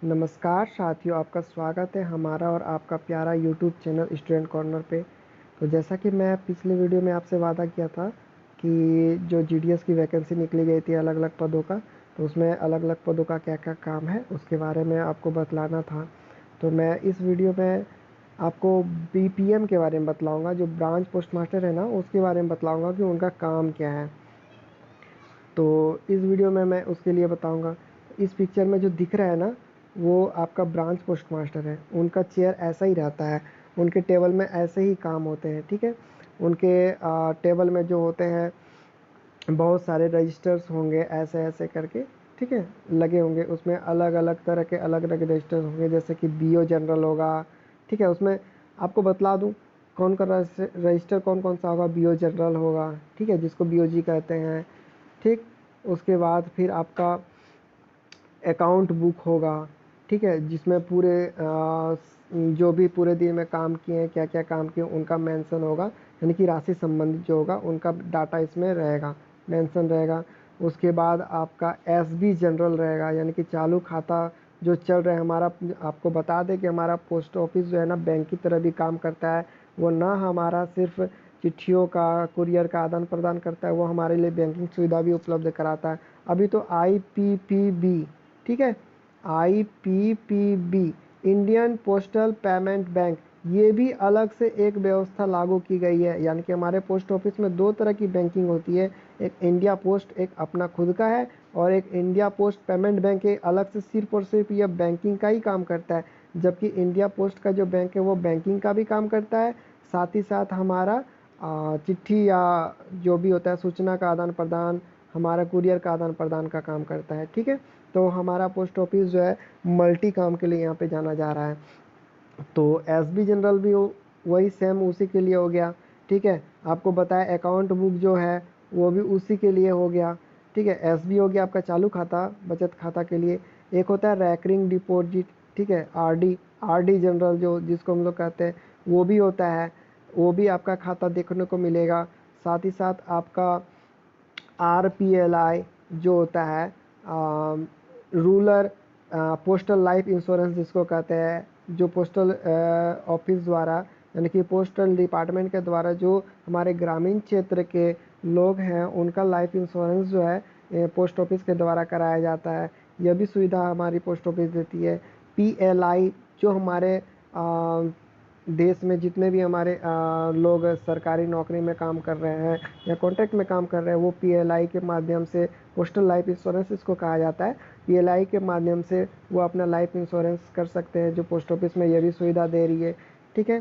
नमस्कार साथियों, आपका स्वागत है हमारा और आपका प्यारा यूट्यूब चैनल स्टूडेंट कॉर्नर पे। तो जैसा कि मैं पिछले वीडियो में आपसे वादा किया था कि जो जीडीएस की वैकेंसी निकली गई थी अलग अलग पदों का, तो उसमें अलग अलग पदों का क्या क्या काम है उसके बारे में आपको बतलाना था। तो मैं इस वीडियो में आपको बीपीएम के बारे में बतलाऊँगा, जो ब्रांच पोस्ट मास्टर है ना, उसके बारे में बतलाऊँगा कि उनका काम क्या है। तो इस वीडियो में मैं उसके लिए बताऊँगा। इस पिक्चर में जो दिख रहा है ना, वो आपका ब्रांच पोस्ट मास्टर है। उनका चेयर ऐसा ही रहता है, उनके टेबल में ऐसे ही काम होते हैं, ठीक है। उनके टेबल में जो होते हैं बहुत सारे रजिस्टर्स होंगे ऐसे ऐसे करके, ठीक है, लगे होंगे। उसमें अलग अलग तरह के अलग अलग रजिस्टर्स होंगे, जैसे कि बीओ जनरल होगा, ठीक है। उसमें आपको बतला दूं कौन का रजिस्टर कौन कौन सा होगा। बीओ जनरल होगा, ठीक है, जिसको बीओजी कहते हैं, ठीक। उसके बाद फिर आपका अकाउंट बुक होगा, ठीक है, जिसमें पूरे जो भी पूरे दिन में काम किए हैं, क्या क्या काम किए उनका मेंशन होगा, यानी कि राशि संबंधित जो होगा उनका डाटा इसमें रहेगा, मेंशन रहेगा। उसके बाद आपका एसबी जनरल रहेगा, यानी कि चालू खाता जो चल रहा है हमारा। आपको बता दें कि हमारा पोस्ट ऑफिस जो है ना, बैंक की तरह भी काम करता है। वो ना हमारा सिर्फ चिट्ठियों का कुरियर का आदान प्रदान करता है, वो हमारे लिए बैंकिंग सुविधा भी उपलब्ध कराता है। अभी तो आईपीपीबी, ठीक है, IPPB Indian postal payment bank, ये भी अलग से एक व्यवस्था लागू की गई है। यानी कि हमारे पोस्ट ऑफिस में दो तरह की बैंकिंग होती है, एक इंडिया पोस्ट एक अपना खुद का है, और एक इंडिया पोस्ट पेमेंट बैंक है, अलग से सिर्फ और सिर्फ यह बैंकिंग का ही काम करता है। जबकि इंडिया पोस्ट का जो बैंक है वो बैंकिंग का भी काम करता है, साथ ही साथ हमारा चिट्ठी या जो भी होता है सूचना का आदान प्रदान, हमारा कुरियर का आदान प्रदान का काम करता है, ठीक है। तो हमारा पोस्ट ऑफिस जो है मल्टी काम के लिए यहाँ पे जाना जा रहा है। तो एसबी जनरल भी वही सेम उसी के लिए हो गया, ठीक है। आपको बताया अकाउंट बुक जो है वो भी उसी के लिए हो गया, ठीक है। एसबी हो गया आपका चालू खाता बचत खाता के लिए। एक होता है रैकरिंग डिपॉजिट, ठीक है, आरडी, आरडी जनरल जो जिसको हम लोग कहते हैं, वो भी होता है, वो भी आपका खाता देखने को मिलेगा। साथ ही साथ आपका आरपीएलआई जो होता है, रूरल पोस्टल लाइफ इंश्योरेंस जिसको कहते हैं, जो पोस्टल ऑफिस द्वारा, यानी कि पोस्टल डिपार्टमेंट के द्वारा जो हमारे ग्रामीण क्षेत्र के लोग हैं उनका लाइफ इंश्योरेंस जो है पोस्ट ऑफिस के द्वारा कराया जाता है। यह भी सुविधा हमारी पोस्ट ऑफिस देती है। पीएलआई जो हमारे देश में जितने भी हमारे लोग सरकारी नौकरी में काम कर रहे हैं या कॉन्ट्रैक्ट में काम कर रहे हैं, वो पीएलआई के माध्यम से, पोस्टल लाइफ इंश्योरेंस इसको कहा जाता है, पीएलआई के माध्यम से वो अपना लाइफ इंश्योरेंस कर सकते हैं, जो पोस्ट ऑफिस में ये भी सुविधा दे रही है, ठीक है।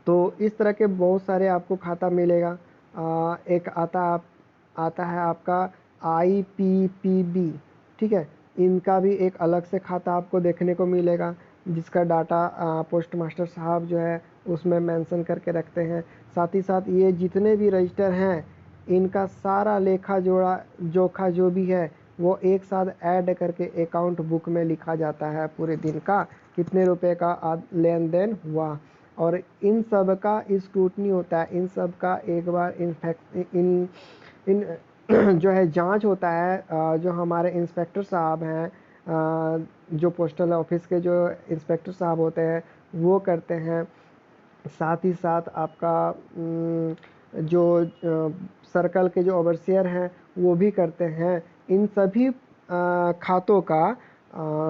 तो इस तरह के बहुत सारे आपको खाता मिलेगा। एक आता है आपका आईपीपीबी, ठीक है। इनका भी एक अलग से खाता आपको देखने को मिलेगा, जिसका डाटा पोस्ट मास्टर साहब जो है उसमें मेंशन करके रखते हैं। साथ ही साथ ये जितने भी रजिस्टर हैं इनका सारा लेखा जोड़ा जोखा जो भी है वो एक साथ ऐड करके अकाउंट बुक में लिखा जाता है, पूरे दिन का कितने रुपए का लेन देन हुआ। और इन सब का स्क्रूटनी होता है, इन सब का एक बार इन जो है जांच होता है। जो हमारे इंस्पेक्टर साहब हैं, जो पोस्टल ऑफिस के जो इंस्पेक्टर साहब होते हैं वो करते हैं। साथ ही साथ आपका जो सर्कल के जो ओवरसियर हैं वो भी करते हैं। इन सभी खातों का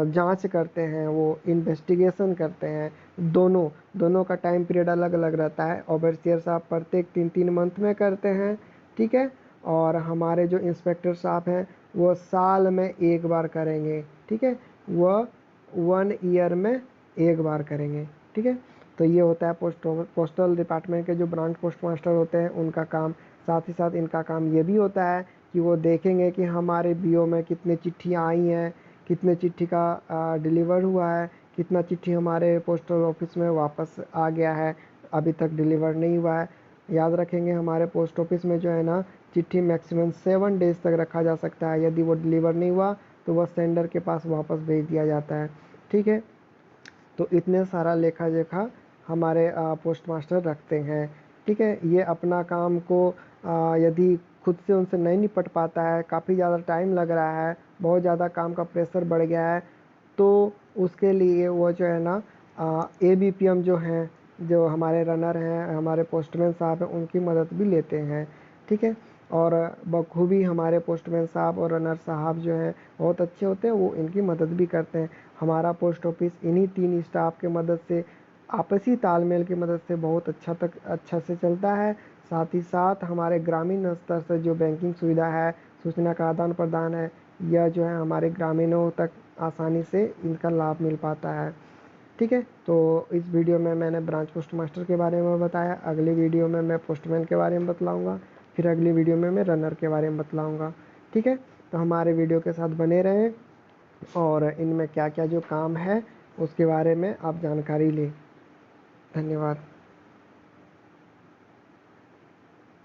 जांच करते हैं, वो इन्वेस्टिगेशन करते हैं। दोनों दोनों का टाइम पीरियड अलग अलग रहता है। ओवरसियर साहब प्रत्येक 3-3 मंथ में करते हैं, ठीक है। और हमारे जो इंस्पेक्टर साहब हैं वो साल में एक बार करेंगे, ठीक है, वह 1 ईयर में एक बार करेंगे, ठीक है। तो ये होता है पोस्टल डिपार्टमेंट के जो ब्रांच पोस्ट मास्टर होते हैं उनका काम। साथ ही साथ इनका काम ये भी होता है कि वो देखेंगे कि हमारे बीओ में कितनी चिट्ठियाँ आई हैं, कितने चिट्ठी का डिलीवर हुआ है, कितना चिट्ठी हमारे पोस्टल ऑफिस में वापस आ गया है, अभी तक डिलीवर नहीं हुआ है। याद रखेंगे हमारे पोस्ट ऑफिस में जो है ना, चिट्ठी मैक्सिमम 7 डेज तक रखा जा सकता है। यदि वो डिलीवर नहीं हुआ तो वह सेंडर के पास वापस भेज दिया जाता है, ठीक है। तो इतने सारा लेखा जोखा हमारे पोस्ट मास्टर रखते हैं, ठीक है। ये अपना काम को यदि खुद से उनसे नहीं निपट पाता है, काफ़ी ज़्यादा टाइम लग रहा है, बहुत ज़्यादा काम का प्रेशर बढ़ गया है, तो उसके लिए वो जो है ना ABPM जो हैं, जो हमारे रनर हैं, हमारे पोस्टमैन साहब हैं, उनकी मदद भी लेते हैं। ठीक है, और बखूबी हमारे पोस्टमैन साहब और रनर साहब जो हैं बहुत अच्छे होते हैं, वो इनकी मदद भी करते हैं। हमारा पोस्ट ऑफिस इन्हीं 3 स्टाफ की मदद से, आपसी तालमेल की मदद से बहुत अच्छा से चलता है। साथ ही साथ हमारे ग्रामीण स्तर से जो बैंकिंग सुविधा है, सूचना का आदान प्रदान है, यह जो है हमारे ग्रामीणों तक आसानी से इनका लाभ मिल पाता है। ठीक है, तो इस वीडियो में मैंने ब्रांच पोस्ट मास्टर के बारे में बताया। अगली वीडियो में मैं पोस्टमैन के बारे में बतलाऊँगा, फिर अगली वीडियो में मैं रनर के बारे में बतलाऊँगा। ठीक है, तो हमारे वीडियो के साथ बने रहें और इनमें क्या क्या जो काम है उसके बारे में आप जानकारी लें। धन्यवाद।